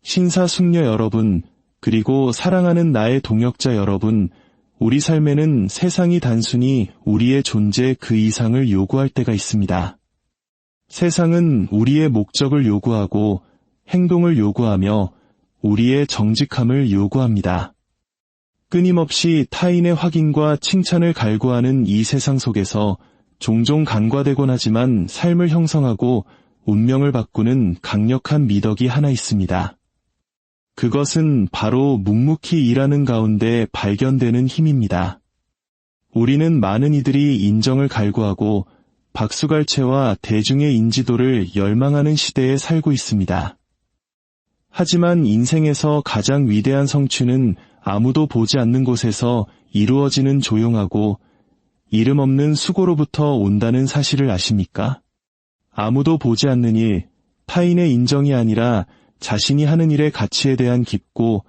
신사숙녀 여러분, 그리고 사랑하는 나의 동역자 여러분, 우리 삶에는 세상이 단순히 우리의 존재 그 이상을 요구할 때가 있습니다. 세상은 우리의 목적을 요구하고 행동을 요구하며 우리의 정직함을 요구합니다. 끊임없이 타인의 확인과 칭찬을 갈구하는 이 세상 속에서 종종 간과되곤 하지만 삶을 형성하고 운명을 바꾸는 강력한 미덕이 하나 있습니다. 그것은 바로 묵묵히 일하는 가운데 발견되는 힘입니다. 우리는 많은 이들이 인정을 갈구하고 박수갈채와 대중의 인지도를 열망하는 시대에 살고 있습니다. 하지만 인생에서 가장 위대한 성취는 아무도 보지 않는 곳에서 이루어지는 조용하고 이름 없는 수고로부터 온다는 사실을 아십니까? 아무도 보지 않는 일, 타인의 인정이 아니라 자신이 하는 일의 가치에 대한 깊고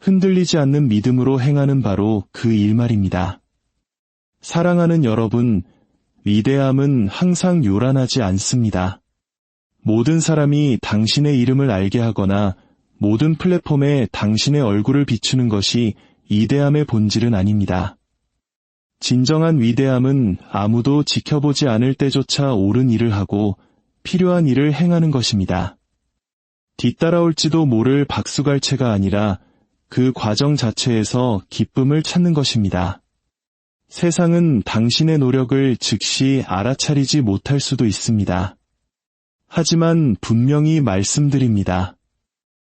흔들리지 않는 믿음으로 행하는 바로 그 일 말입니다. 사랑하는 여러분, 위대함은 항상 요란하지 않습니다. 모든 사람이 당신의 이름을 알게 하거나 모든 플랫폼에 당신의 얼굴을 비추는 것이 위대함의 본질은 아닙니다. 진정한 위대함은 아무도 지켜보지 않을 때조차 옳은 일을 하고 필요한 일을 행하는 것입니다. 뒤따라올지도 모를 박수갈채가 아니라 그 과정 자체에서 기쁨을 찾는 것입니다. 세상은 당신의 노력을 즉시 알아차리지 못할 수도 있습니다. 하지만 분명히 말씀드립니다.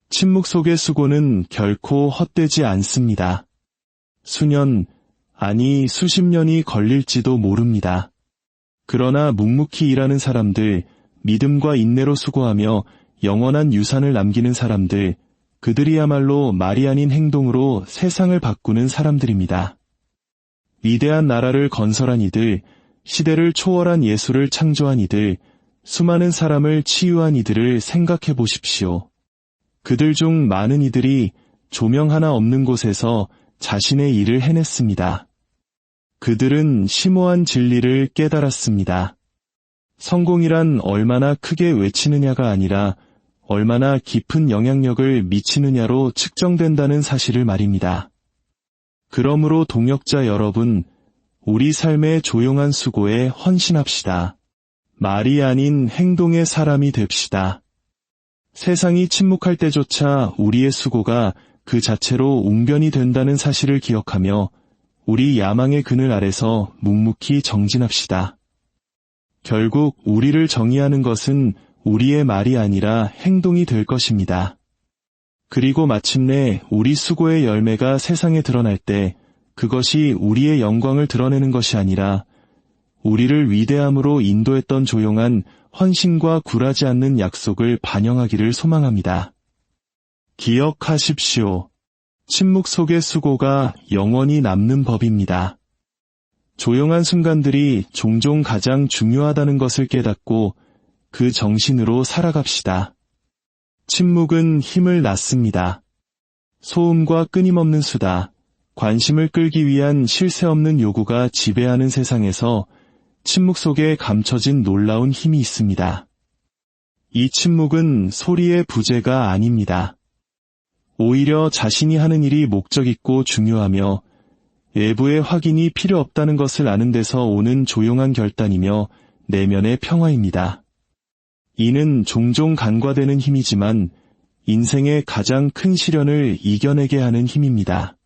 침묵 속의 수고는 결코 헛되지 않습니다. 수년, 아니 수십 년이 걸릴지도 모릅니다. 그러나 묵묵히 일하는 사람들, 믿음과 인내로 수고하며 영원한 유산을 남기는 사람들, 그들이야말로 말이 아닌 행동으로 세상을 바꾸는 사람들입니다. 위대한 나라를 건설한 이들, 시대를 초월한 예술을 창조한 이들, 수많은 사람을 치유한 이들을 생각해 보십시오. 그들 중 많은 이들이 조명 하나 없는 곳에서 자신의 일을 해냈습니다. 그들은 심오한 진리를 깨달았습니다. 성공이란 얼마나 크게 외치느냐가 아니라 얼마나 깊은 영향력을 미치느냐로 측정된다는 사실을 말입니다. 그러므로 동역자 여러분, 우리 삶의 조용한 수고에 헌신합시다. 말이 아닌 행동의 사람이 됩시다. 세상이 침묵할 때조차 우리의 수고가 그 자체로 웅변이 된다는 사실을 기억하며 우리 야망의 그늘 아래서 묵묵히 정진합시다. 결국 우리를 정의하는 것은 우리의 말이 아니라 행동이 될 것입니다. 그리고 마침내 우리 수고의 열매가 세상에 드러날 때 그것이 우리의 영광을 드러내는 것이 아니라 우리를 위대함으로 인도했던 조용한 헌신과 굴하지 않는 약속을 반영하기를 소망합니다. 기억하십시오. 침묵 속의 수고가 영원히 남는 법입니다. 조용한 순간들이 종종 가장 중요하다는 것을 깨닫고 그 정신으로 살아갑시다. 침묵은 힘을 낳습니다. 소음과 끊임없는 수다, 관심을 끌기 위한 쉴 새 없는 요구가 지배하는 세상에서 침묵 속에 감춰진 놀라운 힘이 있습니다. 이 침묵은 소리의 부재가 아닙니다. 오히려 자신이 하는 일이 목적 있고 중요하며 외부의 확인이 필요 없다는 것을 아는 데서 오는 조용한 결단이며 내면의 평화입니다. 이는 종종 간과되는 힘이지만 인생의 가장 큰 시련을 이겨내게 하는 힘입니다.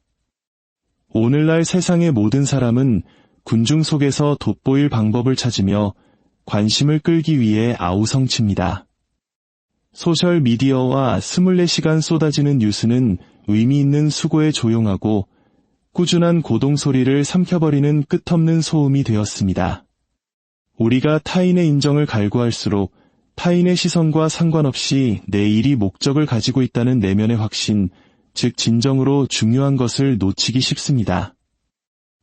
오늘날 세상의 모든 사람은 군중 속에서 돋보일 방법을 찾으며 관심을 끌기 위해 아우성칩니다. 소셜미디어와 24시간 쏟아지는 뉴스는 의미 있는 수고에 조용하고 꾸준한 고동 소리를 삼켜버리는 끝없는 소음이 되었습니다. 우리가 타인의 인정을 갈구할수록 타인의 시선과 상관없이 내 일이 목적을 가지고 있다는 내면의 확신, 즉 진정으로 중요한 것을 놓치기 쉽습니다.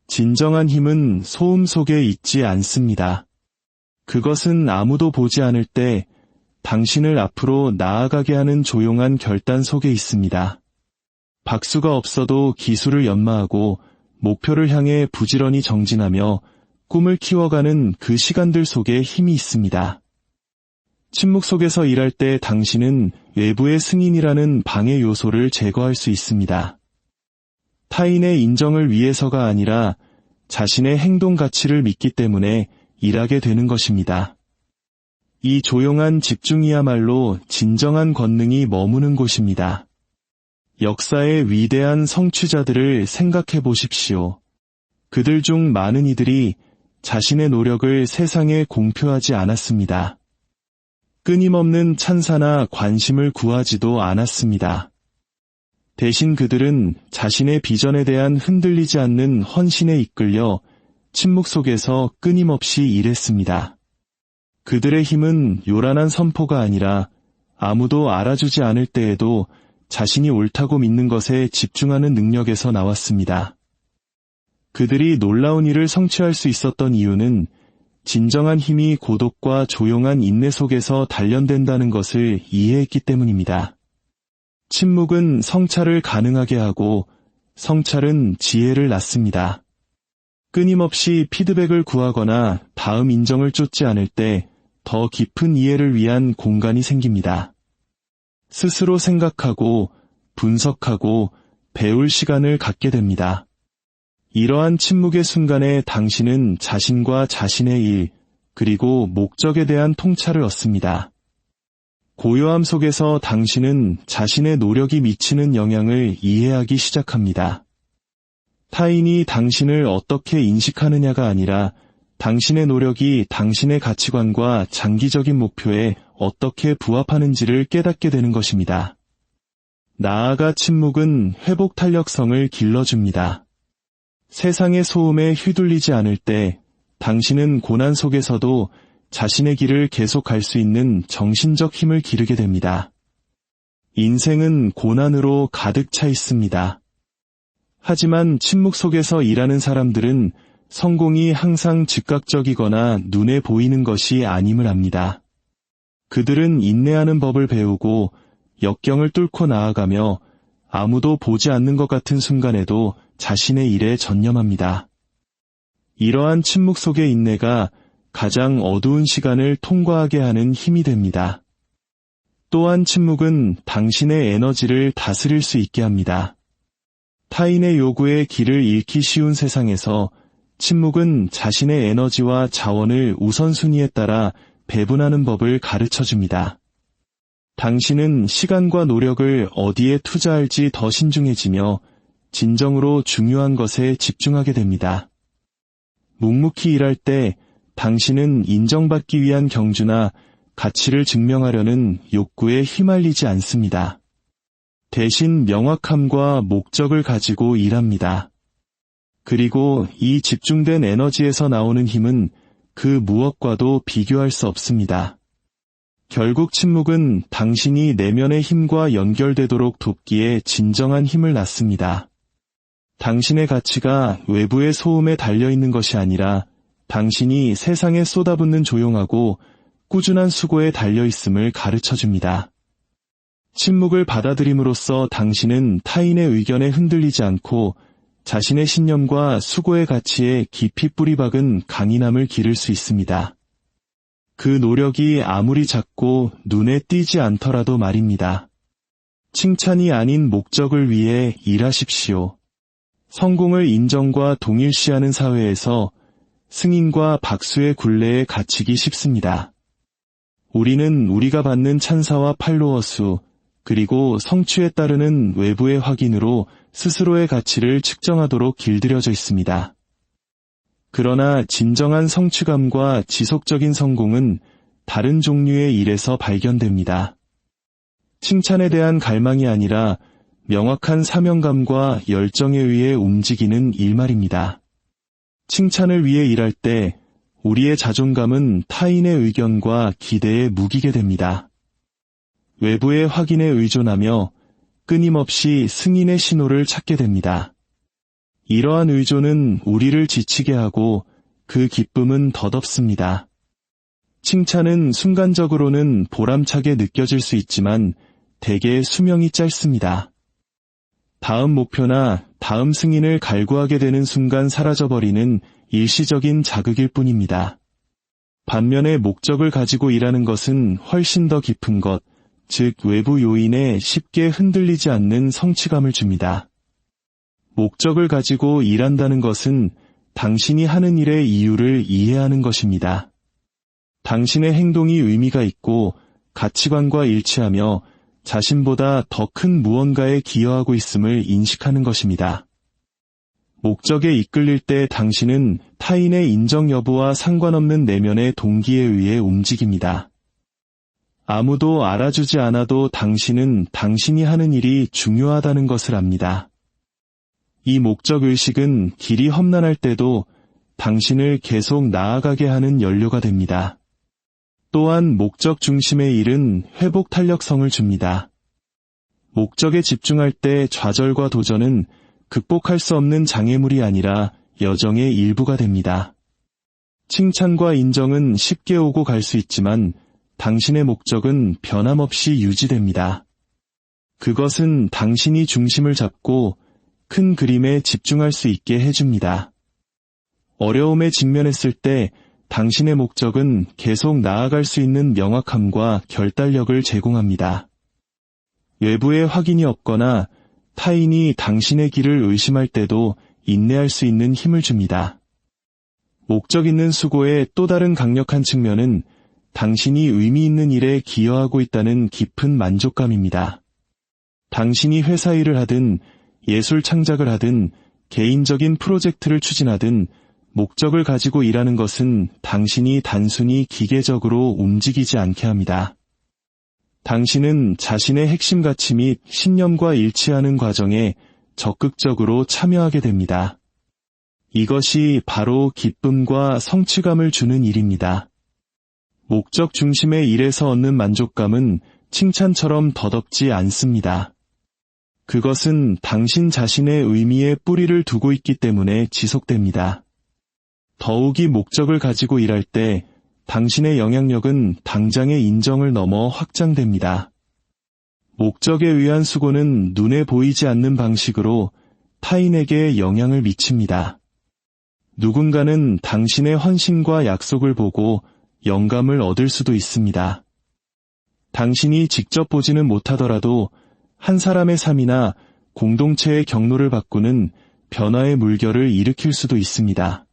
진정한 힘은 소음 속에 있지 않습니다. 그것은 아무도 보지 않을 때 당신을 앞으로 나아가게 하는 조용한 결단 속에 있습니다. 박수가 없어도 기술을 연마하고 목표를 향해 부지런히 정진하며 꿈을 키워가는 그 시간들 속에 힘이 있습니다. 침묵 속에서 일할 때 당신은 외부의 승인이라는 방해 요소를 제거할 수 있습니다. 타인의 인정을 위해서가 아니라 자신의 행동 가치를 믿기 때문에 일하게 되는 것입니다. 이 조용한 집중이야말로 진정한 권능이 머무는 곳입니다. 역사의 위대한 성취자들을 생각해 보십시오. 그들 중 많은 이들이 자신의 노력을 세상에 공표하지 않았습니다. 끊임없는 찬사나 관심을 구하지도 않았습니다. 대신 그들은 자신의 비전에 대한 흔들리지 않는 헌신에 이끌려 침묵 속에서 끊임없이 일했습니다. 그들의 힘은 요란한 선포가 아니라 아무도 알아주지 않을 때에도 자신이 옳다고 믿는 것에 집중하는 능력에서 나왔습니다. 그들이 놀라운 일을 성취할 수 있었던 이유는 진정한 힘이 고독과 조용한 인내 속에서 단련된다는 것을 이해했기 때문입니다. 침묵은 성찰을 가능하게 하고 성찰은 지혜를 낳습니다. 끊임없이 피드백을 구하거나 다음 인정을 쫓지 않을 때 더 깊은 이해를 위한 공간이 생깁니다. 스스로 생각하고 분석하고 배울 시간을 갖게 됩니다. 이러한 침묵의 순간에 당신은 자신과 자신의 일, 그리고 목적에 대한 통찰을 얻습니다. 고요함 속에서 당신은 자신의 노력이 미치는 영향을 이해하기 시작합니다. 타인이 당신을 어떻게 인식하느냐가 아니라 당신의 노력이 당신의 가치관과 장기적인 목표에 어떻게 부합하는지를 깨닫게 되는 것입니다. 나아가 침묵은 회복 탄력성을 길러줍니다. 세상의 소음에 휘둘리지 않을 때 당신은 고난 속에서도 자신의 길을 계속 갈 수 있는 정신적 힘을 기르게 됩니다. 인생은 고난으로 가득 차 있습니다. 하지만 침묵 속에서 일하는 사람들은 성공이 항상 즉각적이거나 눈에 보이는 것이 아님을 압니다. 그들은 인내하는 법을 배우고 역경을 뚫고 나아가며 아무도 보지 않는 것 같은 순간에도 자신의 일에 전념합니다. 이러한 침묵 속의 인내가 가장 어두운 시간을 통과하게 하는 힘이 됩니다. 또한 침묵은 당신의 에너지를 다스릴 수 있게 합니다. 타인의 요구에 길을 잃기 쉬운 세상에서 침묵은 자신의 에너지와 자원을 우선순위에 따라 배분하는 법을 가르쳐줍니다. 당신은 시간과 노력을 어디에 투자할지 더 신중해지며 진정으로 중요한 것에 집중하게 됩니다. 묵묵히 일할 때 당신은 인정받기 위한 경주나 가치를 증명하려는 욕구에 휘말리지 않습니다. 대신 명확함과 목적을 가지고 일합니다. 그리고 이 집중된 에너지에서 나오는 힘은 그 무엇과도 비교할 수 없습니다. 결국 침묵은 당신이 내면의 힘과 연결되도록 돕기에 진정한 힘을 낳습니다. 당신의 가치가 외부의 소음에 달려있는 것이 아니라 당신이 세상에 쏟아붓는 조용하고 꾸준한 수고에 달려있음을 가르쳐줍니다. 침묵을 받아들임으로써 당신은 타인의 의견에 흔들리지 않고 자신의 신념과 수고의 가치에 깊이 뿌리박은 강인함을 기를 수 있습니다. 그 노력이 아무리 작고 눈에 띄지 않더라도 말입니다. 칭찬이 아닌 목적을 위해 일하십시오. 성공을 인정과 동일시하는 사회에서 승인과 박수의 굴레에 갇히기 쉽습니다. 우리는 우리가 받는 찬사와 팔로워 수, 그리고 성취에 따르는 외부의 확인으로 스스로의 가치를 측정하도록 길들여져 있습니다. 그러나 진정한 성취감과 지속적인 성공은 다른 종류의 일에서 발견됩니다. 칭찬에 대한 갈망이 아니라 명확한 사명감과 열정에 의해 움직이는 일말입니다. 칭찬을 위해 일할 때 우리의 자존감은 타인의 의견과 기대에 묵이게 됩니다. 외부의 확인에 의존하며 끊임없이 승인의 신호를 찾게 됩니다. 이러한 의존은 우리를 지치게 하고 그 기쁨은 덧없습니다. 칭찬은 순간적으로는 보람차게 느껴질 수 있지만 대개 수명이 짧습니다. 다음 목표나 다음 승인을 갈구하게 되는 순간 사라져버리는 일시적인 자극일 뿐입니다. 반면에 목적을 가지고 일하는 것은 훨씬 더 깊은 것, 즉 외부 요인에 쉽게 흔들리지 않는 성취감을 줍니다. 목적을 가지고 일한다는 것은 당신이 하는 일의 이유를 이해하는 것입니다. 당신의 행동이 의미가 있고 가치관과 일치하며 자신보다 더 큰 무언가에 기여하고 있음을 인식하는 것입니다. 목적에 이끌릴 때 당신은 타인의 인정 여부와 상관없는 내면의 동기에 의해 움직입니다. 아무도 알아주지 않아도 당신은 당신이 하는 일이 중요하다는 것을 압니다. 이 목적의식은 길이 험난할 때도 당신을 계속 나아가게 하는 연료가 됩니다. 또한 목적 중심의 일은 회복 탄력성을 줍니다. 목적에 집중할 때 좌절과 도전은 극복할 수 없는 장애물이 아니라 여정의 일부가 됩니다. 칭찬과 인정은 쉽게 오고 갈 수 있지만 당신의 목적은 변함없이 유지됩니다. 그것은 당신이 중심을 잡고 큰 그림에 집중할 수 있게 해줍니다. 어려움에 직면했을 때 당신의 목적은 계속 나아갈 수 있는 명확함과 결단력을 제공합니다. 외부의 확인이 없거나 타인이 당신의 길을 의심할 때도 인내할 수 있는 힘을 줍니다. 목적 있는 수고의 또 다른 강력한 측면은 당신이 의미 있는 일에 기여하고 있다는 깊은 만족감입니다. 당신이 회사 일을 하든 예술 창작을 하든 개인적인 프로젝트를 추진하든 목적을 가지고 일하는 것은 당신이 단순히 기계적으로 움직이지 않게 합니다. 당신은 자신의 핵심 가치 및 신념과 일치하는 과정에 적극적으로 참여하게 됩니다. 이것이 바로 기쁨과 성취감을 주는 일입니다. 목적 중심의 일에서 얻는 만족감은 칭찬처럼 더덥지 않습니다. 그것은 당신 자신의 의미에 뿌리를 두고 있기 때문에 지속됩니다. 더욱이 목적을 가지고 일할 때 당신의 영향력은 당장의 인정을 넘어 확장됩니다. 목적에 의한 수고는 눈에 보이지 않는 방식으로 타인에게 영향을 미칩니다. 누군가는 당신의 헌신과 약속을 보고 영감을 얻을 수도 있습니다. 당신이 직접 보지는 못하더라도 한 사람의 삶이나 공동체의 경로를 바꾸는 변화의 물결을 일으킬 수도 있습니다.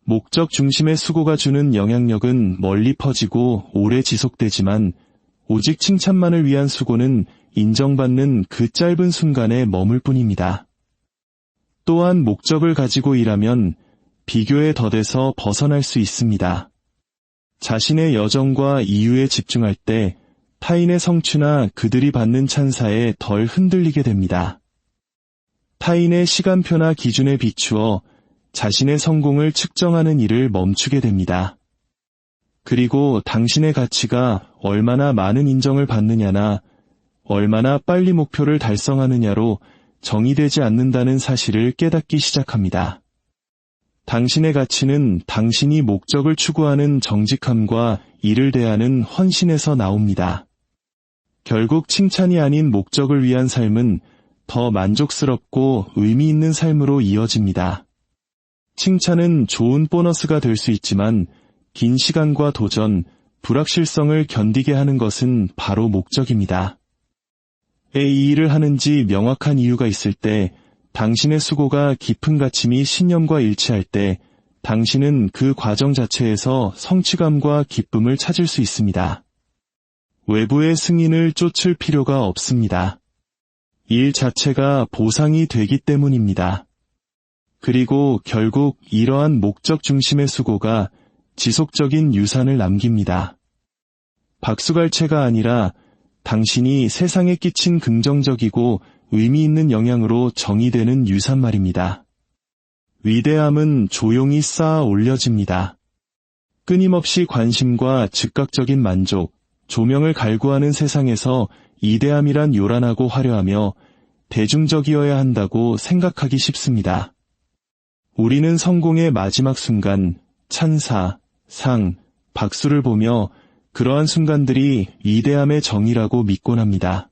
목적 중심의 수고가 주는 영향력은 멀리 퍼지고 오래 지속되지만 오직 칭찬만을 위한 수고는 인정받는 그 짧은 순간에 머물 뿐입니다. 또한 목적을 가지고 일하면 비교에 더뎌서 벗어날 수 있습니다. 자신의 여정과 이유에 집중할 때 타인의 성취나 그들이 받는 찬사에 덜 흔들리게 됩니다. 타인의 시간표나 기준에 비추어 자신의 성공을 측정하는 일을 멈추게 됩니다. 그리고 당신의 가치가 얼마나 많은 인정을 받느냐나 얼마나 빨리 목표를 달성하느냐로 정의되지 않는다는 사실을 깨닫기 시작합니다. 당신의 가치는 당신이 목적을 추구하는 정직함과 이를 대하는 헌신에서 나옵니다. 결국 칭찬이 아닌 목적을 위한 삶은 더 만족스럽고 의미 있는 삶으로 이어집니다. 칭찬은 좋은 보너스가 될 수 있지만 긴 시간과 도전, 불확실성을 견디게 하는 것은 바로 목적입니다. 왜 이 일을 하는지 명확한 이유가 있을 때, 당신의 수고가 깊은 가치 및 신념과 일치할 때, 당신은 그 과정 자체에서 성취감과 기쁨을 찾을 수 있습니다. 외부의 승인을 쫓을 필요가 없습니다. 일 자체가 보상이 되기 때문입니다. 그리고 결국 이러한 목적 중심의 수고가 지속적인 유산을 남깁니다. 박수갈채가 아니라 당신이 세상에 끼친 긍정적이고 의미 있는 영향으로 정의되는 유산 말입니다. 위대함은 조용히 쌓아 올려집니다. 끊임없이 관심과 즉각적인 만족, 조명을 갈구하는 세상에서 이대함이란 요란하고 화려하며 대중적이어야 한다고 생각하기 쉽습니다. 우리는 성공의 마지막 순간, 찬사, 상, 박수를 보며 그러한 순간들이 위대함의 정의라고 믿곤 합니다.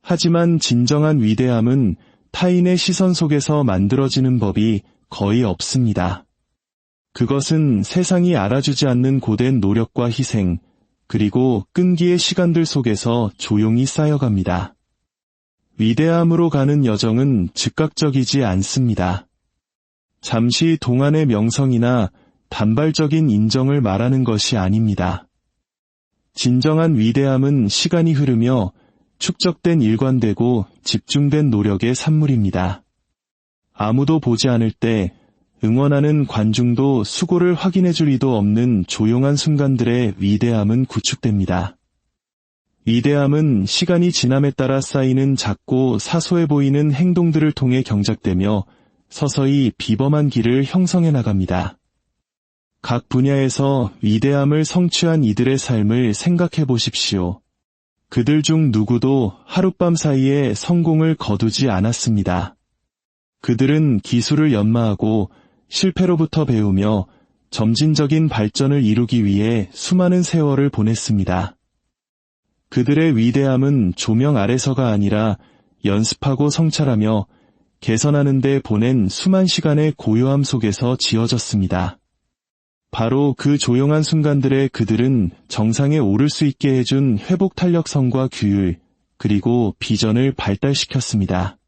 하지만 진정한 위대함은 타인의 시선 속에서 만들어지는 법이 거의 없습니다. 그것은 세상이 알아주지 않는 고된 노력과 희생, 그리고 끈기의 시간들 속에서 조용히 쌓여갑니다. 위대함으로 가는 여정은 즉각적이지 않습니다. 잠시 동안의 명성이나 단발적인 인정을 말하는 것이 아닙니다. 진정한 위대함은 시간이 흐르며 축적된 일관되고 집중된 노력의 산물입니다. 아무도 보지 않을 때 응원하는 관중도 수고를 확인해줄 이도 없는 조용한 순간들의 위대함은 구축됩니다. 위대함은 시간이 지남에 따라 쌓이는 작고 사소해 보이는 행동들을 통해 경작되며 서서히 비범한 길을 형성해 나갑니다. 각 분야에서 위대함을 성취한 이들의 삶을 생각해 보십시오. 그들 중 누구도 하룻밤 사이에 성공을 거두지 않았습니다. 그들은 기술을 연마하고 실패로부터 배우며 점진적인 발전을 이루기 위해 수많은 세월을 보냈습니다. 그들의 위대함은 조명 아래서가 아니라 연습하고 성찰하며 개선하는 데 보낸 수만 시간의 고요함 속에서 지어졌습니다. 바로 그 조용한 순간들에 그들은 정상에 오를 수 있게 해준 회복 탄력성과 규율, 그리고 비전을 발달시켰습니다.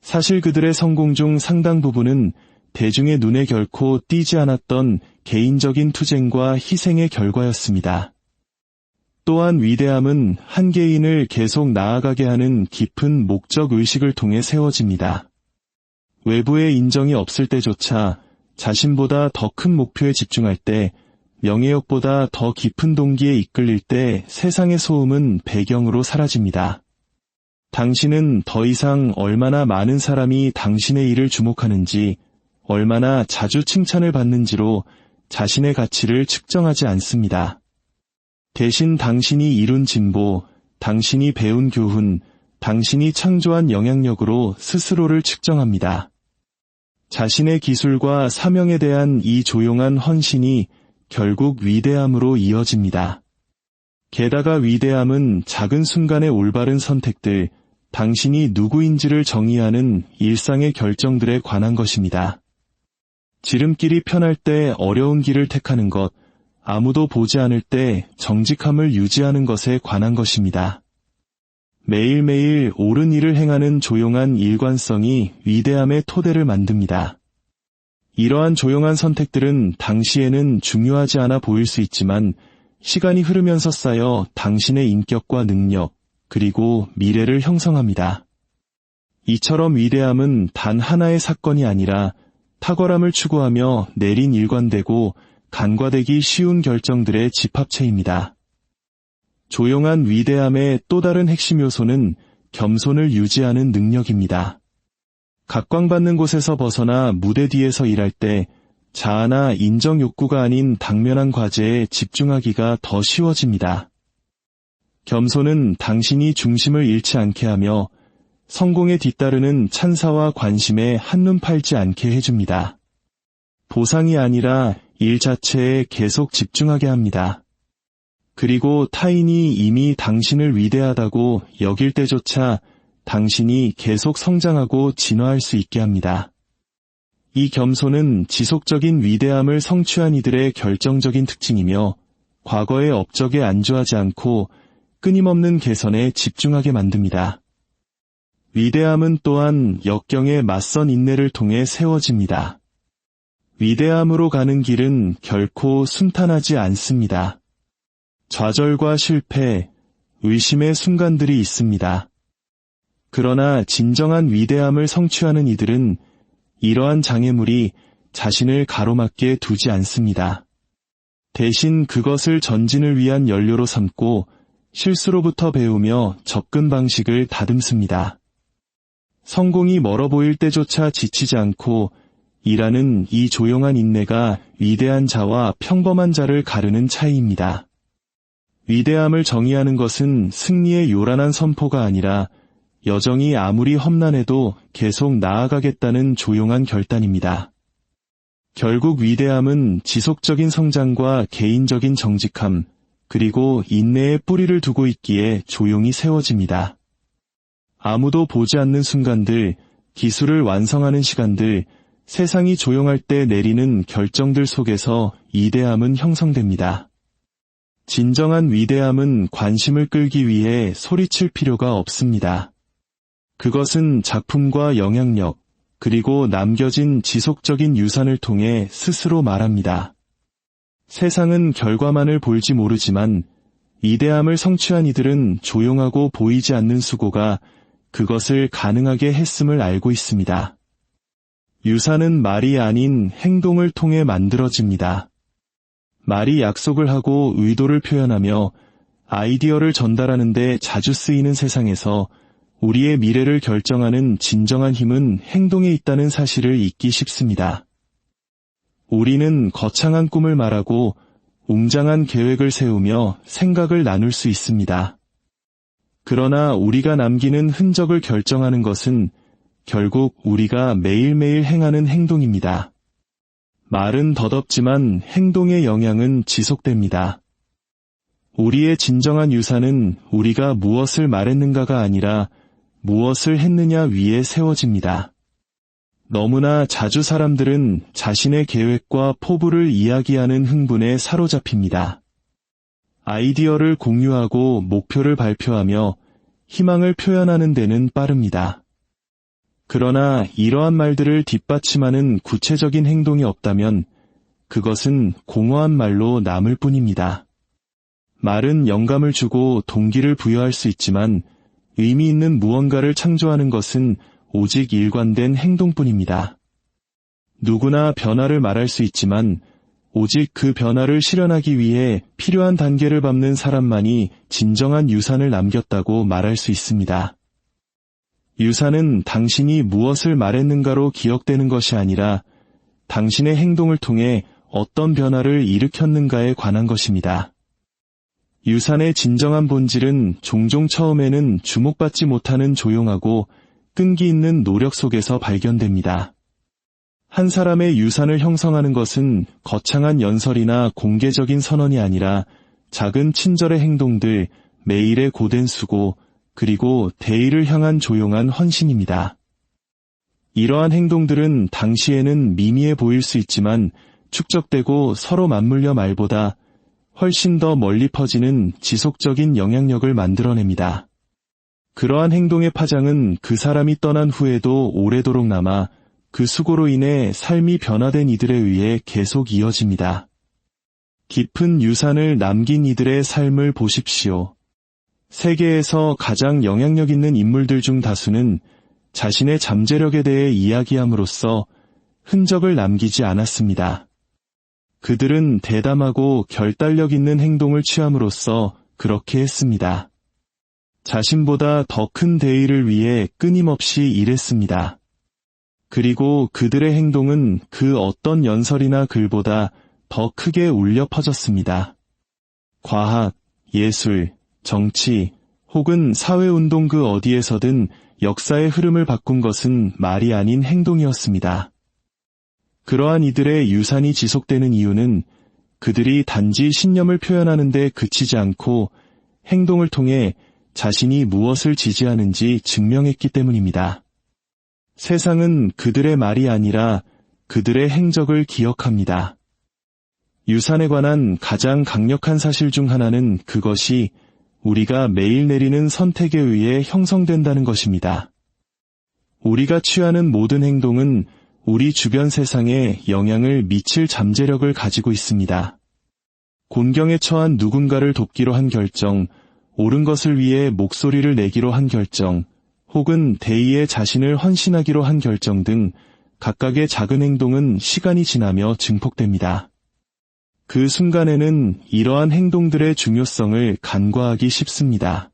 사실 그들의 성공 중 상당 부분은 대중의 눈에 결코 띄지 않았던 개인적인 투쟁과 희생의 결과였습니다. 또한 위대함은 한 개인을 계속 나아가게 하는 깊은 목적 의식을 통해 세워집니다. 외부의 인정이 없을 때조차 자신보다 더 큰 목표에 집중할 때, 명예욕보다 더 깊은 동기에 이끌릴 때 세상의 소음은 배경으로 사라집니다. 당신은 더 이상 얼마나 많은 사람이 당신의 일을 주목하는지, 얼마나 자주 칭찬을 받는지로 자신의 가치를 측정하지 않습니다. 대신 당신이 이룬 진보, 당신이 배운 교훈, 당신이 창조한 영향력으로 스스로를 측정합니다. 자신의 기술과 사명에 대한 이 조용한 헌신이 결국 위대함으로 이어집니다. 게다가 위대함은 작은 순간의 올바른 선택들, 당신이 누구인지를 정의하는 일상의 결정들에 관한 것입니다. 지름길이 편할 때 어려운 길을 택하는 것, 아무도 보지 않을 때 정직함을 유지하는 것에 관한 것입니다. 매일매일 옳은 일을 행하는 조용한 일관성이 위대함의 토대를 만듭니다. 이러한 조용한 선택들은 당시에는 중요하지 않아 보일 수 있지만 시간이 흐르면서 쌓여 당신의 인격과 능력, 그리고 미래를 형성합니다. 이처럼 위대함은 단 하나의 사건이 아니라 탁월함을 추구하며 내린 일관되고 간과되기 쉬운 결정들의 집합체입니다. 조용한 위대함의 또 다른 핵심 요소는 겸손을 유지하는 능력입니다. 각광받는 곳에서 벗어나 무대 뒤에서 일할 때 자아나 인정 욕구가 아닌 당면한 과제에 집중하기가 더 쉬워집니다. 겸손은 당신이 중심을 잃지 않게 하며 성공에 뒤따르는 찬사와 관심에 한눈 팔지 않게 해줍니다. 보상이 아니라 일 자체에 계속 집중하게 합니다. 그리고 타인이 이미 당신을 위대하다고 여길 때조차 당신이 계속 성장하고 진화할 수 있게 합니다. 이 겸손은 지속적인 위대함을 성취한 이들의 결정적인 특징이며 과거의 업적에 안주하지 않고 끊임없는 개선에 집중하게 만듭니다. 위대함은 또한 역경에 맞선 인내를 통해 세워집니다. 위대함으로 가는 길은 결코 순탄하지 않습니다. 좌절과 실패, 의심의 순간들이 있습니다. 그러나 진정한 위대함을 성취하는 이들은 이러한 장애물이 자신을 가로막게 두지 않습니다. 대신 그것을 전진을 위한 연료로 삼고 실수로부터 배우며 접근 방식을 다듬습니다. 성공이 멀어 보일 때조차 지치지 않고 일하는 이 조용한 인내가 위대한 자와 평범한 자를 가르는 차이입니다. 위대함을 정의하는 것은 승리의 요란한 선포가 아니라 여정이 아무리 험난해도 계속 나아가겠다는 조용한 결단입니다. 결국 위대함은 지속적인 성장과 개인적인 정직함, 그리고 인내의 뿌리를 두고 있기에 조용히 세워집니다. 아무도 보지 않는 순간들, 기술을 완성하는 시간들, 세상이 조용할 때 내리는 결정들 속에서 위대함은 형성됩니다. 진정한 위대함은 관심을 끌기 위해 소리칠 필요가 없습니다. 그것은 작품과 영향력, 그리고 남겨진 지속적인 유산을 통해 스스로 말합니다. 세상은 결과만을 볼지 모르지만 위대함을 성취한 이들은 조용하고 보이지 않는 수고가 그것을 가능하게 했음을 알고 있습니다. 유산은 말이 아닌 행동을 통해 만들어집니다. 말이 약속을 하고 의도를 표현하며 아이디어를 전달하는 데 자주 쓰이는 세상에서 우리의 미래를 결정하는 진정한 힘은 행동에 있다는 사실을 잊기 쉽습니다. 우리는 거창한 꿈을 말하고 웅장한 계획을 세우며 생각을 나눌 수 있습니다. 그러나 우리가 남기는 흔적을 결정하는 것은 결국 우리가 매일매일 행하는 행동입니다. 말은 덧없지만 행동의 영향은 지속됩니다. 우리의 진정한 유산은 우리가 무엇을 말했는가가 아니라 무엇을 했느냐 위에 세워집니다. 너무나 자주 사람들은 자신의 계획과 포부를 이야기하는 흥분에 사로잡힙니다. 아이디어를 공유하고 목표를 발표하며 희망을 표현하는 데는 빠릅니다. 그러나 이러한 말들을 뒷받침하는 구체적인 행동이 없다면 그것은 공허한 말로 남을 뿐입니다. 말은 영감을 주고 동기를 부여할 수 있지만 의미 있는 무언가를 창조하는 것은 오직 일관된 행동뿐입니다. 누구나 변화를 말할 수 있지만 오직 그 변화를 실현하기 위해 필요한 단계를 밟는 사람만이 진정한 유산을 남겼다고 말할 수 있습니다. 유산은 당신이 무엇을 말했는가로 기억되는 것이 아니라 당신의 행동을 통해 어떤 변화를 일으켰는가에 관한 것입니다. 유산의 진정한 본질은 종종 처음에는 주목받지 못하는 조용하고 끈기 있는 노력 속에서 발견됩니다. 한 사람의 유산을 형성하는 것은 거창한 연설이나 공개적인 선언이 아니라 작은 친절의 행동들, 매일의 고된 수고, 그리고 대의를 향한 조용한 헌신입니다. 이러한 행동들은 당시에는 미미해 보일 수 있지만 축적되고 서로 맞물려 말보다 훨씬 더 멀리 퍼지는 지속적인 영향력을 만들어냅니다. 그러한 행동의 파장은 그 사람이 떠난 후에도 오래도록 남아 그 수고로 인해 삶이 변화된 이들에 의해 계속 이어집니다. 깊은 유산을 남긴 이들의 삶을 보십시오. 세계에서 가장 영향력 있는 인물들 중 다수는 자신의 잠재력에 대해 이야기함으로써 흔적을 남기지 않았습니다. 그들은 대담하고 결단력 있는 행동을 취함으로써 그렇게 했습니다. 자신보다 더 큰 대의를 위해 끊임없이 일했습니다. 그리고 그들의 행동은 그 어떤 연설이나 글보다 더 크게 울려 퍼졌습니다. 과학, 예술, 정치, 혹은 사회운동 그 어디에서든 역사의 흐름을 바꾼 것은 말이 아닌 행동이었습니다. 그러한 이들의 유산이 지속되는 이유는 그들이 단지 신념을 표현하는 데 그치지 않고 행동을 통해 자신이 무엇을 지지하는지 증명했기 때문입니다. 세상은 그들의 말이 아니라 그들의 행적을 기억합니다. 유산에 관한 가장 강력한 사실 중 하나는 그것이 우리가 매일 내리는 선택에 의해 형성된다는 것입니다. 우리가 취하는 모든 행동은 우리 주변 세상에 영향을 미칠 잠재력을 가지고 있습니다. 곤경에 처한 누군가를 돕기로 한 결정, 옳은 것을 위해 목소리를 내기로 한 결정, 혹은 대의에 자신을 헌신하기로 한 결정 등 각각의 작은 행동은 시간이 지나며 증폭됩니다. 그 순간에는 이러한 행동들의 중요성을 간과하기 쉽습니다.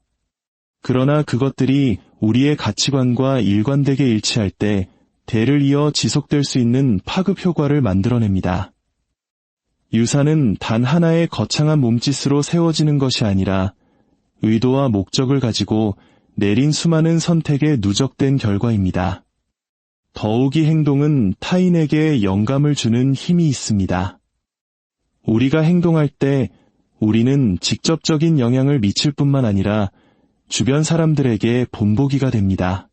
그러나 그것들이 우리의 가치관과 일관되게 일치할 때 대를 이어 지속될 수 있는 파급 효과를 만들어냅니다. 유산은 단 하나의 거창한 몸짓으로 세워지는 것이 아니라 의도와 목적을 가지고 내린 수많은 선택에 누적된 결과입니다. 더욱이 행동은 타인에게 영감을 주는 힘이 있습니다. 우리가 행동할 때 우리는 직접적인 영향을 미칠 뿐만 아니라 주변 사람들에게 본보기가 됩니다.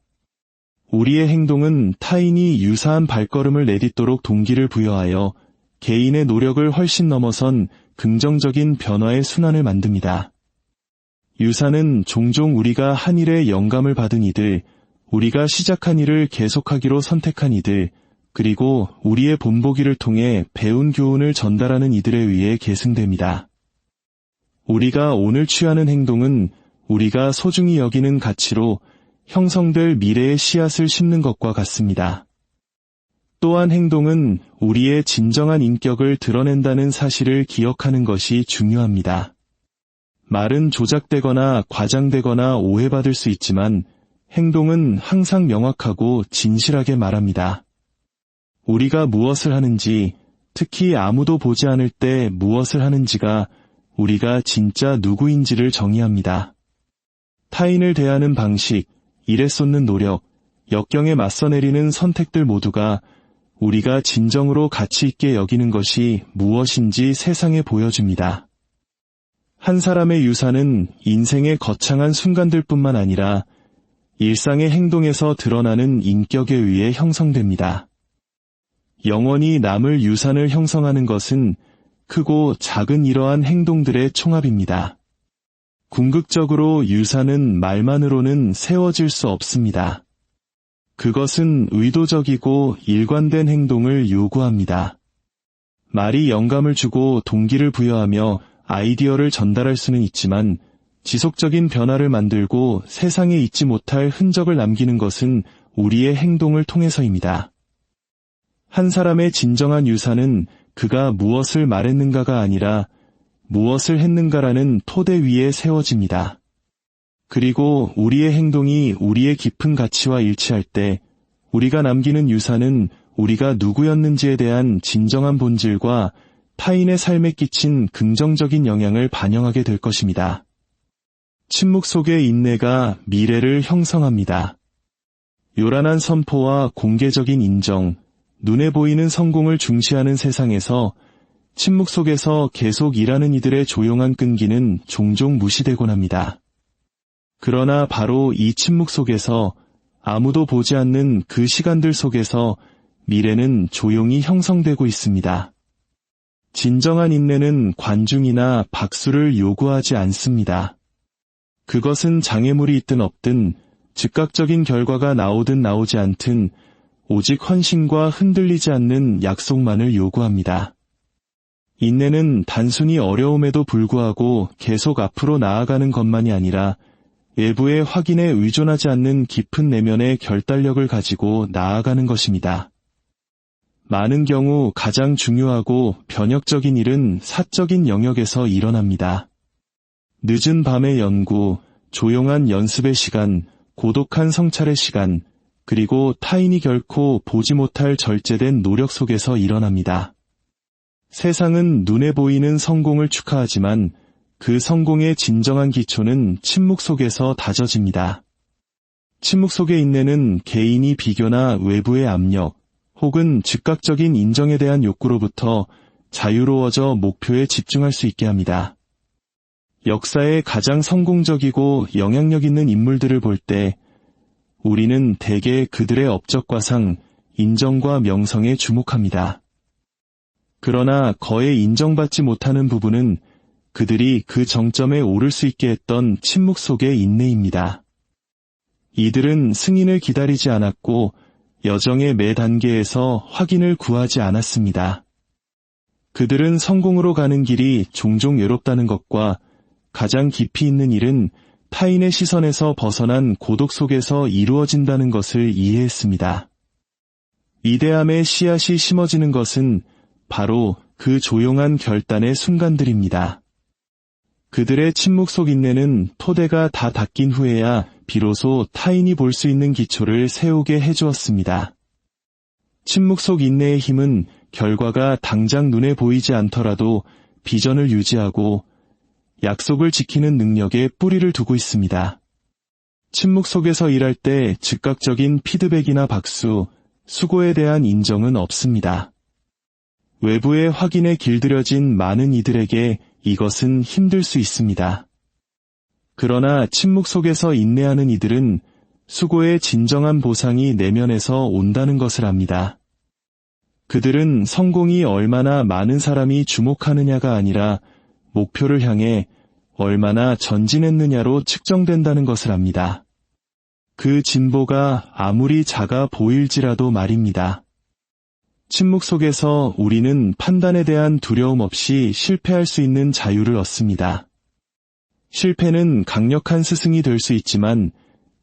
우리의 행동은 타인이 유사한 발걸음을 내딛도록 동기를 부여하여 개인의 노력을 훨씬 넘어선 긍정적인 변화의 순환을 만듭니다. 유사는 종종 우리가 한 일에 영감을 받은 이들, 우리가 시작한 일을 계속하기로 선택한 이들, 그리고 우리의 본보기를 통해 배운 교훈을 전달하는 이들에 의해 계승됩니다. 우리가 오늘 취하는 행동은 우리가 소중히 여기는 가치로 형성될 미래의 씨앗을 심는 것과 같습니다. 또한 행동은 우리의 진정한 인격을 드러낸다는 사실을 기억하는 것이 중요합니다. 말은 조작되거나 과장되거나 오해받을 수 있지만 행동은 항상 명확하고 진실하게 말합니다. 우리가 무엇을 하는지, 특히 아무도 보지 않을 때 무엇을 하는지가 우리가 진짜 누구인지를 정의합니다. 타인을 대하는 방식, 일에 쏟는 노력, 역경에 맞서내리는 선택들 모두가 우리가 진정으로 가치 있게 여기는 것이 무엇인지 세상에 보여줍니다. 한 사람의 유사는 인생의 거창한 순간들뿐만 아니라 일상의 행동에서 드러나는 인격에 의해 형성됩니다. 영원히 남을 유산을 형성하는 것은 크고 작은 이러한 행동들의 총합입니다. 궁극적으로 유산은 말만으로는 세워질 수 없습니다. 그것은 의도적이고 일관된 행동을 요구합니다. 말이 영감을 주고 동기를 부여하며 아이디어를 전달할 수는 있지만 지속적인 변화를 만들고 세상에 잊지 못할 흔적을 남기는 것은 우리의 행동을 통해서입니다. 한 사람의 진정한 유산은 그가 무엇을 말했는가가 아니라 무엇을 했는가라는 토대 위에 세워집니다. 그리고 우리의 행동이 우리의 깊은 가치와 일치할 때 우리가 남기는 유산은 우리가 누구였는지에 대한 진정한 본질과 타인의 삶에 끼친 긍정적인 영향을 반영하게 될 것입니다. 침묵 속의 인내가 미래를 형성합니다. 요란한 선포와 공개적인 인정, 눈에 보이는 성공을 중시하는 세상에서 침묵 속에서 계속 일하는 이들의 조용한 끈기는 종종 무시되곤 합니다. 그러나 바로 이 침묵 속에서 아무도 보지 않는 그 시간들 속에서 미래는 조용히 형성되고 있습니다. 진정한 인내는 관중이나 박수를 요구하지 않습니다. 그것은 장애물이 있든 없든 즉각적인 결과가 나오든 나오지 않든 오직 헌신과 흔들리지 않는 약속만을 요구합니다. 인내는 단순히 어려움에도 불구하고 계속 앞으로 나아가는 것만이 아니라 외부의 확인에 의존하지 않는 깊은 내면의 결단력을 가지고 나아가는 것입니다. 많은 경우 가장 중요하고 변혁적인 일은 사적인 영역에서 일어납니다. 늦은 밤의 연구, 조용한 연습의 시간, 고독한 성찰의 시간, 그리고 타인이 결코 보지 못할 절제된 노력 속에서 일어납니다. 세상은 눈에 보이는 성공을 축하하지만 그 성공의 진정한 기초는 침묵 속에서 다져집니다. 침묵 속의 인내는 개인이 비교나 외부의 압력, 혹은 즉각적인 인정에 대한 욕구로부터 자유로워져 목표에 집중할 수 있게 합니다. 역사의 가장 성공적이고 영향력 있는 인물들을 볼 때 우리는 대개 그들의 업적과 상, 인정과 명성에 주목합니다. 그러나 거의 인정받지 못하는 부분은 그들이 그 정점에 오를 수 있게 했던 침묵 속의 인내입니다. 이들은 승인을 기다리지 않았고 여정의 매 단계에서 확인을 구하지 않았습니다. 그들은 성공으로 가는 길이 종종 외롭다는 것과 가장 깊이 있는 일은 타인의 시선에서 벗어난 고독 속에서 이루어진다는 것을 이해했습니다. 위대함의 씨앗이 심어지는 것은 바로 그 조용한 결단의 순간들입니다. 그들의 침묵 속 인내는 토대가 다 닦인 후에야 비로소 타인이 볼 수 있는 기초를 세우게 해주었습니다. 침묵 속 인내의 힘은 결과가 당장 눈에 보이지 않더라도 비전을 유지하고 약속을 지키는 능력에 뿌리를 두고 있습니다. 침묵 속에서 일할 때 즉각적인 피드백이나 박수, 수고에 대한 인정은 없습니다. 외부의 확인에 길들여진 많은 이들에게 이것은 힘들 수 있습니다. 그러나 침묵 속에서 인내하는 이들은 수고의 진정한 보상이 내면에서 온다는 것을 압니다. 그들은 성공이 얼마나 많은 사람이 주목하느냐가 아니라 목표를 향해 얼마나 전진했느냐로 측정된다는 것을 압니다. 그 진보가 아무리 작아 보일지라도 말입니다. 침묵 속에서 우리는 판단에 대한 두려움 없이 실패할 수 있는 자유를 얻습니다. 실패는 강력한 스승이 될 수 있지만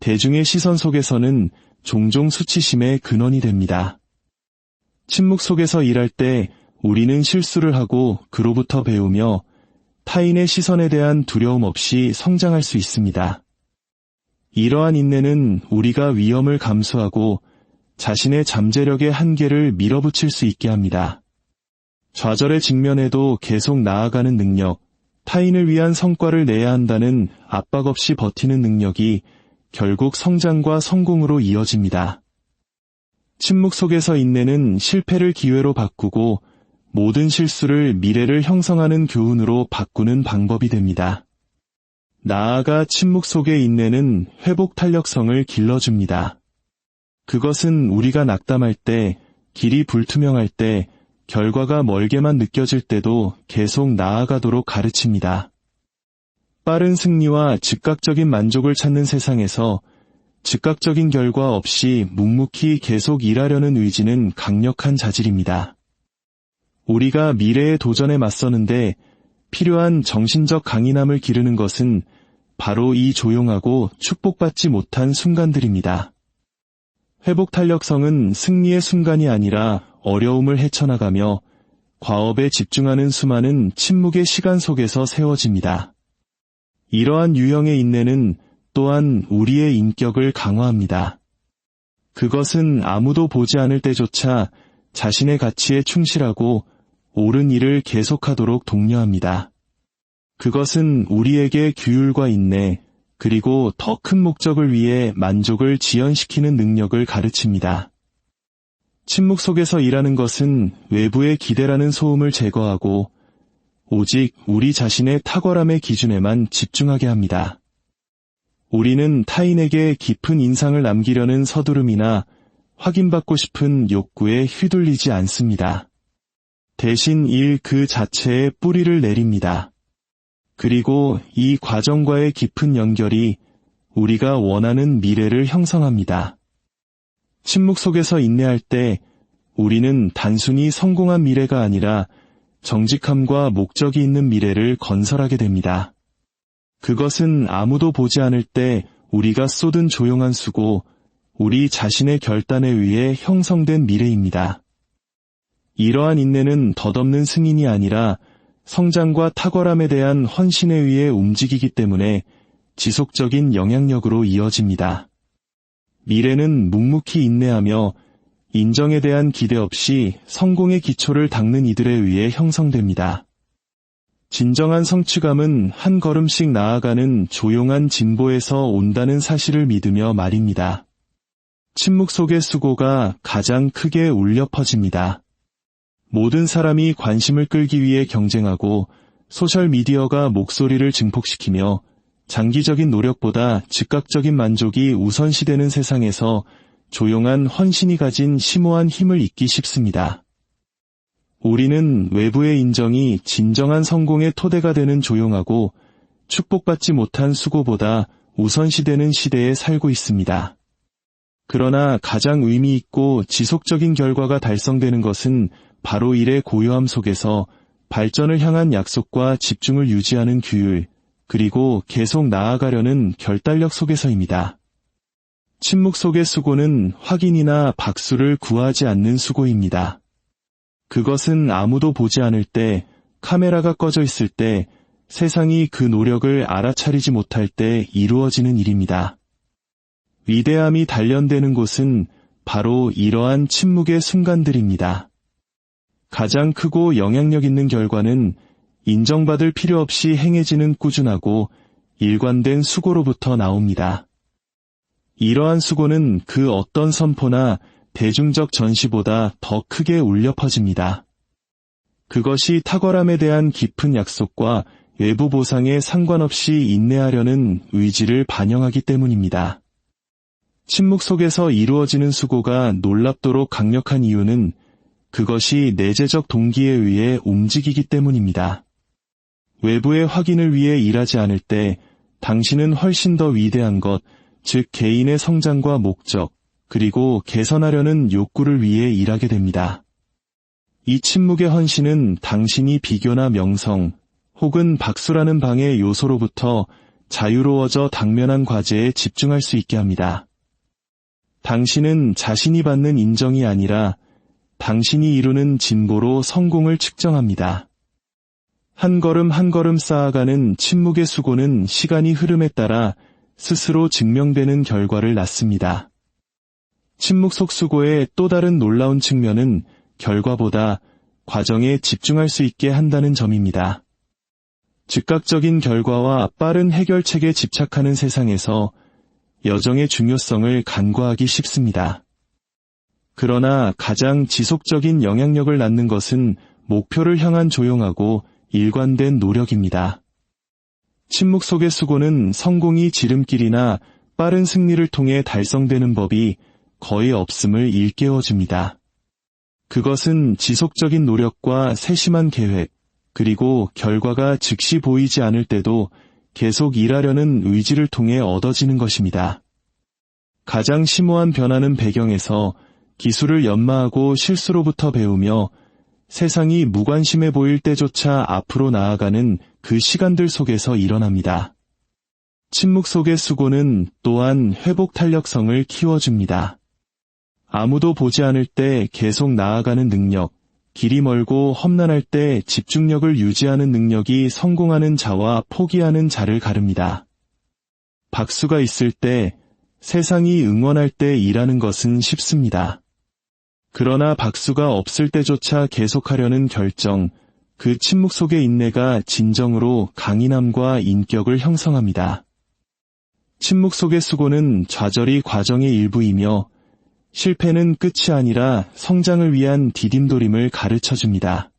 대중의 시선 속에서는 종종 수치심의 근원이 됩니다. 침묵 속에서 일할 때 우리는 실수를 하고 그로부터 배우며 타인의 시선에 대한 두려움 없이 성장할 수 있습니다. 이러한 인내는 우리가 위험을 감수하고 자신의 잠재력의 한계를 밀어붙일 수 있게 합니다. 좌절의 직면에도 계속 나아가는 능력, 타인을 위한 성과를 내야 한다는 압박 없이 버티는 능력이 결국 성장과 성공으로 이어집니다. 침묵 속에서 인내는 실패를 기회로 바꾸고 모든 실수를 미래를 형성하는 교훈으로 바꾸는 방법이 됩니다. 나아가 침묵 속의 인내는 회복 탄력성을 길러줍니다. 그것은 우리가 낙담할 때, 길이 불투명할 때, 결과가 멀게만 느껴질 때도 계속 나아가도록 가르칩니다. 빠른 승리와 즉각적인 만족을 찾는 세상에서 즉각적인 결과 없이 묵묵히 계속 일하려는 의지는 강력한 자질입니다. 우리가 미래의 도전에 맞서는데 필요한 정신적 강인함을 기르는 것은 바로 이 조용하고 축복받지 못한 순간들입니다. 회복 탄력성은 승리의 순간이 아니라 어려움을 헤쳐나가며 과업에 집중하는 수많은 침묵의 시간 속에서 세워집니다. 이러한 유형의 인내는 또한 우리의 인격을 강화합니다. 그것은 아무도 보지 않을 때조차 자신의 가치에 충실하고 옳은 일을 계속하도록 독려합니다. 그것은 우리에게 규율과 인내, 그리고 더 큰 목적을 위해 만족을 지연시키는 능력을 가르칩니다. 침묵 속에서 일하는 것은 외부의 기대라는 소음을 제거하고 오직 우리 자신의 탁월함의 기준에만 집중하게 합니다. 우리는 타인에게 깊은 인상을 남기려는 서두름이나 확인받고 싶은 욕구에 휘둘리지 않습니다. 대신 일 그 자체에 뿌리를 내립니다. 그리고 이 과정과의 깊은 연결이 우리가 원하는 미래를 형성합니다. 침묵 속에서 인내할 때 우리는 단순히 성공한 미래가 아니라 정직함과 목적이 있는 미래를 건설하게 됩니다. 그것은 아무도 보지 않을 때 우리가 쏟은 조용한 수고, 우리 자신의 결단에 의해 형성된 미래입니다. 이러한 인내는 덧없는 승인이 아니라 성장과 탁월함에 대한 헌신에 의해 움직이기 때문에 지속적인 영향력으로 이어집니다. 미래는 묵묵히 인내하며 인정에 대한 기대 없이 성공의 기초를 닦는 이들에 의해 형성됩니다. 진정한 성취감은 한 걸음씩 나아가는 조용한 진보에서 온다는 사실을 믿으며 말입니다. 침묵 속의 수고가 가장 크게 울려 퍼집니다. 모든 사람이 관심을 끌기 위해 경쟁하고 소셜미디어가 목소리를 증폭시키며 장기적인 노력보다 즉각적인 만족이 우선시되는 세상에서 조용한 헌신이 가진 심오한 힘을 잊기 쉽습니다. 우리는 외부의 인정이 진정한 성공의 토대가 되는 조용하고 축복받지 못한 수고보다 우선시되는 시대에 살고 있습니다. 그러나 가장 의미 있고 지속적인 결과가 달성되는 것은 바로 일의 고요함 속에서 발전을 향한 약속과 집중을 유지하는 규율, 그리고 계속 나아가려는 결단력 속에서입니다. 침묵 속의 수고는 확인이나 박수를 구하지 않는 수고입니다. 그것은 아무도 보지 않을 때, 카메라가 꺼져 있을 때, 세상이 그 노력을 알아차리지 못할 때 이루어지는 일입니다. 위대함이 단련되는 곳은 바로 이러한 침묵의 순간들입니다. 가장 크고 영향력 있는 결과는 인정받을 필요 없이 행해지는 꾸준하고 일관된 수고로부터 나옵니다. 이러한 수고는 그 어떤 선포나 대중적 전시보다 더 크게 울려 퍼집니다. 그것이 탁월함에 대한 깊은 약속과 외부 보상에 상관없이 인내하려는 의지를 반영하기 때문입니다. 침묵 속에서 이루어지는 수고가 놀랍도록 강력한 이유는 그것이 내재적 동기에 의해 움직이기 때문입니다. 외부의 확인을 위해 일하지 않을 때 당신은 훨씬 더 위대한 것, 즉 개인의 성장과 목적, 그리고 개선하려는 욕구를 위해 일하게 됩니다. 이 침묵의 헌신은 당신이 비교나 명성, 혹은 박수라는 방해 요소로부터 자유로워져 당면한 과제에 집중할 수 있게 합니다. 당신은 자신이 받는 인정이 아니라 당신이 이루는 진보로 성공을 측정합니다. 한 걸음 한 걸음 쌓아가는 침묵의 수고는 시간이 흐름에 따라 스스로 증명되는 결과를 낳습니다. 침묵 속 수고의 또 다른 놀라운 측면은 결과보다 과정에 집중할 수 있게 한다는 점입니다. 즉각적인 결과와 빠른 해결책에 집착하는 세상에서 여정의 중요성을 간과하기 쉽습니다. 그러나 가장 지속적인 영향력을 낳는 것은 목표를 향한 조용하고 일관된 노력입니다. 침묵 속의 수고는 성공이 지름길이나 빠른 승리를 통해 달성되는 법이 거의 없음을 일깨워줍니다. 그것은 지속적인 노력과 세심한 계획, 그리고 결과가 즉시 보이지 않을 때도 계속 일하려는 의지를 통해 얻어지는 것입니다. 가장 심오한 변화는 배경에서 기술을 연마하고 실수로부터 배우며 세상이 무관심해 보일 때조차 앞으로 나아가는 그 시간들 속에서 일어납니다. 침묵 속의 수고는 또한 회복 탄력성을 키워줍니다. 아무도 보지 않을 때 계속 나아가는 능력, 길이 멀고 험난할 때 집중력을 유지하는 능력이 성공하는 자와 포기하는 자를 가릅니다. 박수가 있을 때, 세상이 응원할 때 일하는 것은 쉽습니다. 그러나 박수가 없을 때조차 계속하려는 결정, 그 침묵 속의 인내가 진정으로 강인함과 인격을 형성합니다. 침묵 속의 수고는 좌절이 과정의 일부이며 실패는 끝이 아니라 성장을 위한 디딤돌임을 가르쳐줍니다.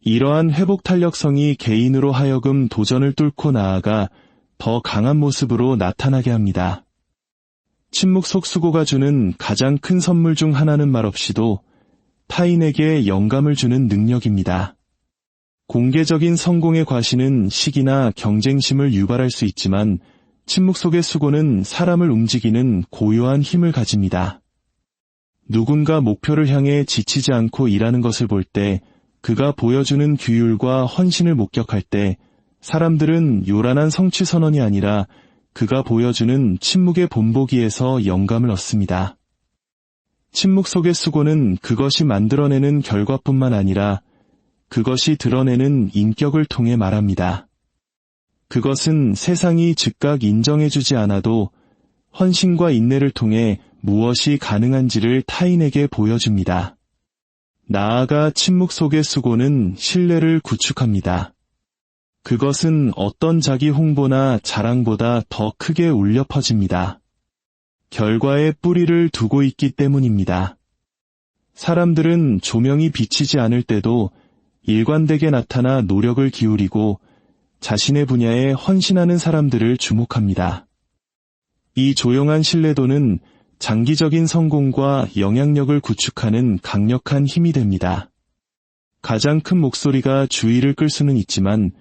이러한 회복 탄력성이 개인으로 하여금 도전을 뚫고 나아가 더 강한 모습으로 나타나게 합니다. 침묵 속 수고가 주는 가장 큰 선물 중 하나는 말없이도 타인에게 영감을 주는 능력입니다. 공개적인 성공의 과시는 시기나 경쟁심을 유발할 수 있지만 침묵 속의 수고는 사람을 움직이는 고요한 힘을 가집니다. 누군가 목표를 향해 지치지 않고 일하는 것을 볼 때, 그가 보여주는 규율과 헌신을 목격할 때 사람들은 요란한 성취 선언이 아니라 그가 보여주는 침묵의 본보기에서 영감을 얻습니다. 침묵 속의 수고는 그것이 만들어내는 결과뿐만 아니라 그것이 드러내는 인격을 통해 말합니다. 그것은 세상이 즉각 인정해주지 않아도 헌신과 인내를 통해 무엇이 가능한지를 타인에게 보여줍니다. 나아가 침묵 속의 수고는 신뢰를 구축합니다. 그것은 어떤 자기 홍보나 자랑보다 더 크게 울려 퍼집니다. 결과에 뿌리를 두고 있기 때문입니다. 사람들은 조명이 비치지 않을 때도 일관되게 나타나 노력을 기울이고 자신의 분야에 헌신하는 사람들을 주목합니다. 이 조용한 신뢰도는 장기적인 성공과 영향력을 구축하는 강력한 힘이 됩니다. 가장 큰 목소리가 주의를 끌 수는 있지만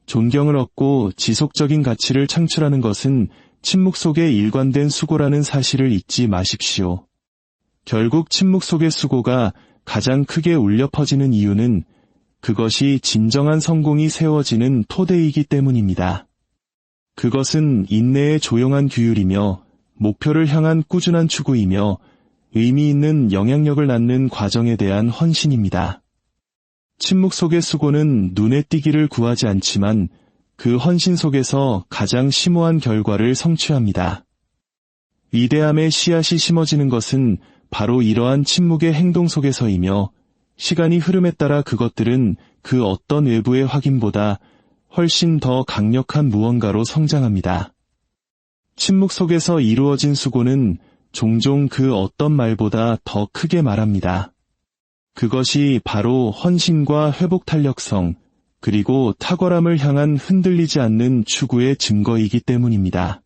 존경을 얻고 지속적인 가치를 창출하는 것은 침묵 속의 일관된 수고라는 사실을 잊지 마십시오. 결국 침묵 속의 수고가 가장 크게 울려 퍼지는 이유는 그것이 진정한 성공이 세워지는 토대이기 때문입니다. 그것은 인내의 조용한 규율이며 목표를 향한 꾸준한 추구이며 의미 있는 영향력을 낳는 과정에 대한 헌신입니다. 침묵 속의 수고는 눈에 띄기를 구하지 않지만 그 헌신 속에서 가장 심오한 결과를 성취합니다. 위대함의 씨앗이 심어지는 것은 바로 이러한 침묵의 행동 속에서이며 시간이 흐름에 따라 그것들은 그 어떤 외부의 확인보다 훨씬 더 강력한 무언가로 성장합니다. 침묵 속에서 이루어진 수고는 종종 그 어떤 말보다 더 크게 말합니다. 그것이 바로 헌신과 회복 탄력성, 그리고 탁월함을 향한 흔들리지 않는 추구의 증거이기 때문입니다.